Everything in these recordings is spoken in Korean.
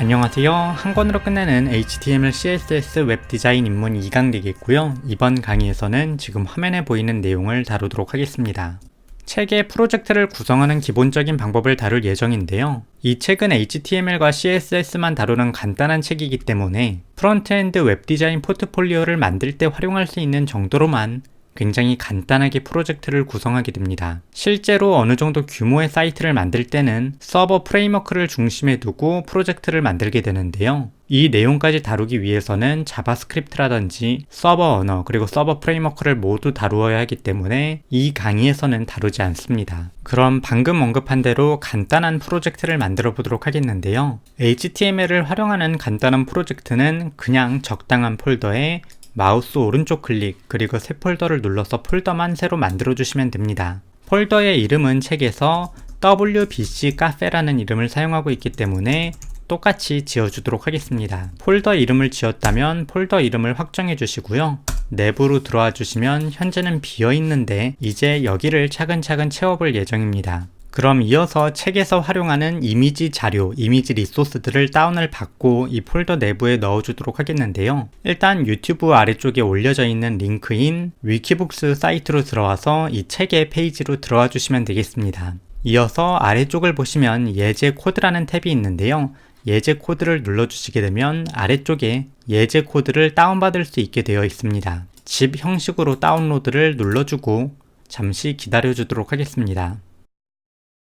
안녕하세요. 한 권으로 끝내는 HTML, CSS 웹 디자인 입문 2강 되겠고요. 이번 강의에서는 지금 화면에 보이는 내용을 다루도록 하겠습니다. 책의 프로젝트를 구성하는 기본적인 방법을 다룰 예정인데요. 이 책은 HTML과 CSS만 다루는 간단한 책이기 때문에 프론트엔드 웹 디자인 포트폴리오를 만들 때 활용할 수 있는 정도로만 굉장히 간단하게 프로젝트를 구성하게 됩니다. 실제로 어느 정도 규모의 사이트를 만들 때는 서버 프레임워크를 중심에 두고 프로젝트를 만들게 되는데요. 이 내용까지 다루기 위해서는 자바스크립트라든지 서버 언어 그리고 서버 프레임워크를 모두 다루어야 하기 때문에 이 강의에서는 다루지 않습니다. 그럼 방금 언급한 대로 간단한 프로젝트를 만들어 보도록 하겠는데요. HTML을 활용하는 간단한 프로젝트는 그냥 적당한 폴더에 마우스 오른쪽 클릭 그리고 새 폴더를 눌러서 폴더만 새로 만들어 주시면 됩니다. 폴더의 이름은 책에서 WBC 카페라는 이름을 사용하고 있기 때문에 똑같이 지어주도록 하겠습니다. 폴더 이름을 지었다면 폴더 이름을 확정해 주시고요. 내부로 들어와 주시면 현재는 비어 있는데 이제 여기를 차근차근 채워볼 예정입니다. 그럼 이어서 책에서 활용하는 이미지 자료, 이미지 리소스들을 다운을 받고 이 폴더 내부에 넣어주도록 하겠는데요. 일단 유튜브 아래쪽에 올려져 있는 링크인 위키북스 사이트로 들어와서 이 책의 페이지로 들어와 주시면 되겠습니다. 이어서 아래쪽을 보시면 예제 코드라는 탭이 있는데요. 예제 코드를 눌러주시게 되면 아래쪽에 예제 코드를 다운받을 수 있게 되어 있습니다. zip 형식으로 다운로드를 눌러주고 잠시 기다려주도록 하겠습니다.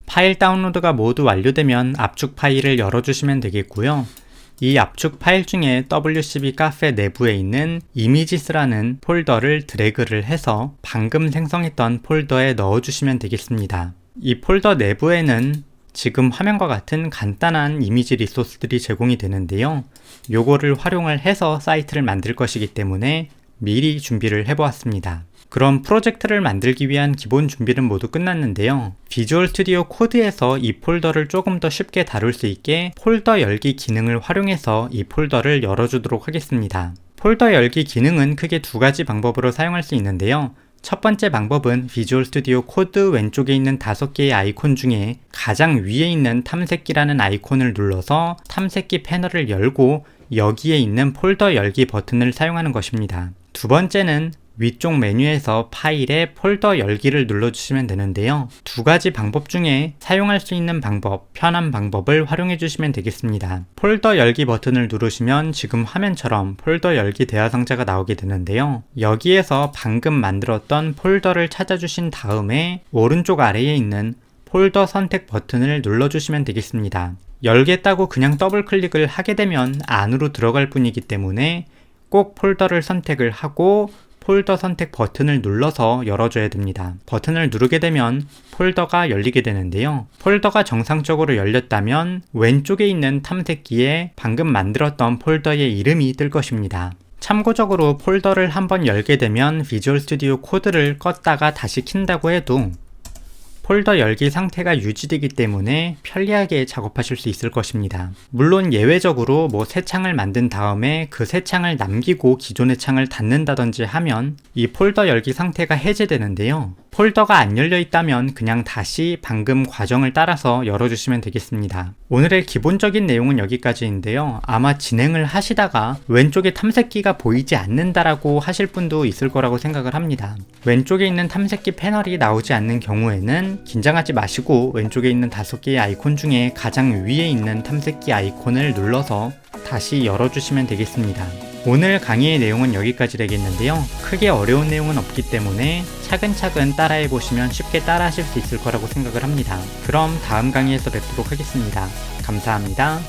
파일 다운로드가 모두 완료되면 압축 파일을 열어주시면 되겠고요. 이 압축 파일 중에 WCB 카페 내부에 있는 이미지스라는 폴더를 드래그를 해서 방금 생성했던 폴더에 넣어주시면 되겠습니다. 이 폴더 내부에는 지금 화면과 같은 간단한 이미지 리소스들이 제공이 되는데요. 요거를 활용을 해서 사이트를 만들 것이기 때문에 미리 준비를 해보았습니다. 그럼 프로젝트를 만들기 위한 기본 준비는 모두 끝났는데요. 비주얼 스튜디오 코드에서 이 폴더를 조금 더 쉽게 다룰 수 있게 폴더 열기 기능을 활용해서 이 폴더를 열어주도록 하겠습니다. 폴더 열기 기능은 크게 두 가지 방법으로 사용할 수 있는데요. 첫 번째 방법은 비주얼 스튜디오 코드 왼쪽에 있는 5개의 아이콘 중에 가장 위에 있는 탐색기라는 아이콘을 눌러서 탐색기 패널을 열고 여기에 있는 폴더 열기 버튼을 사용하는 것입니다. 두 번째는 위쪽 메뉴에서 파일에 폴더 열기를 눌러주시면 되는데요. 두 가지 방법 중에 사용할 수 있는 방법, 편한 방법을 활용해 주시면 되겠습니다. 폴더 열기 버튼을 누르시면 지금 화면처럼 폴더 열기 대화 상자가 나오게 되는데요. 여기에서 방금 만들었던 폴더를 찾아주신 다음에 오른쪽 아래에 있는 폴더 선택 버튼을 눌러주시면 되겠습니다. 열겠다고 그냥 더블 클릭을 하게 되면 안으로 들어갈 뿐이기 때문에 꼭 폴더를 선택을 하고 폴더 선택 버튼을 눌러서 열어줘야 됩니다. 버튼을 누르게 되면 폴더가 열리게 되는데요. 폴더가 정상적으로 열렸다면 왼쪽에 있는 탐색기에 방금 만들었던 폴더의 이름이 뜰 것입니다. 참고적으로 폴더를 한번 열게 되면 비주얼 스튜디오 코드를 껐다가 다시 킨다고 해도 폴더 열기 상태가 유지되기 때문에 편리하게 작업하실 수 있을 것입니다. 물론 예외적으로 새 창을 만든 다음에 그 새 창을 남기고 기존의 창을 닫는다든지 하면 이 폴더 열기 상태가 해제되는데요. 폴더가 안 열려 있다면 그냥 다시 방금 과정을 따라서 열어주시면 되겠습니다. 오늘의 기본적인 내용은 여기까지인데요. 아마 진행을 하시다가 왼쪽에 탐색기가 보이지 않는다라고 하실 분도 있을 거라고 생각을 합니다. 왼쪽에 있는 탐색기 패널이 나오지 않는 경우에는 긴장하지 마시고 왼쪽에 있는 5개의 아이콘 중에 가장 위에 있는 탐색기 아이콘을 눌러서 다시 열어주시면 되겠습니다. 오늘 강의의 내용은 여기까지 되겠는데요. 크게 어려운 내용은 없기 때문에 차근차근 따라해보시면 쉽게 따라하실 수 있을 거라고 생각을 합니다. 그럼 다음 강의에서 뵙도록 하겠습니다. 감사합니다.